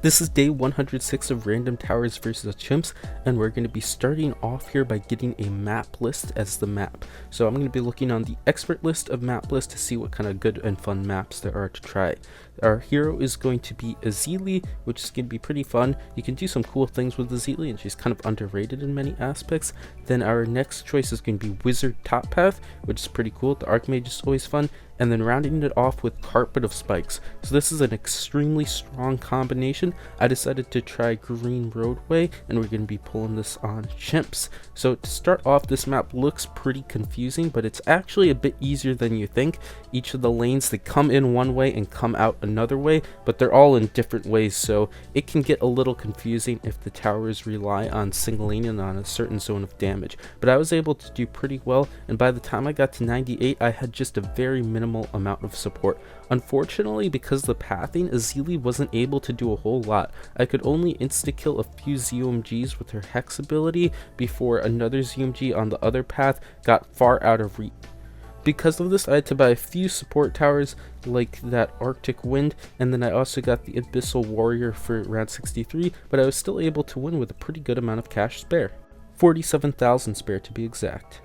This is day 106 of Random Towers versus Chimps, and we're going to be starting off here by getting a map list as the map. So I'm going to be looking on the expert list of map lists to see what kind of good and fun maps there are to try. Our hero is going to be Azili, which is going to be pretty fun. You can do some cool things with Azili, and she's kind of underrated in many aspects. Then our next choice is going to be Wizard Top Path, which is pretty cool. The Archmage is always fun. And then rounding it off with Carpet of Spikes. So this is an extremely strong combination. I decided to try Green Roadway, and we're going to be pulling this on Chimps. So to start off, this map looks pretty confusing, but it's actually a bit easier than you think. Each of the lanes, they come in one way and come out another way, but they're all in different ways, so it can get a little confusing if the towers rely on singling in on a certain zone of damage. But I was able to do pretty well, and by the time I got to 98, I had just a very minimal amount of support. Unfortunately, because the pathing, Azili wasn't able to do a whole lot. I could only insta-kill a few ZOMGs with her Hex ability before another ZOMG on the other path got far out of reach. Because of this, I had to buy a few support towers like that Arctic Wind, and then I also got the Abyssal Warrior for round 63, but I was still able to win with a pretty good amount of cash spare. 47,000 spare to be exact.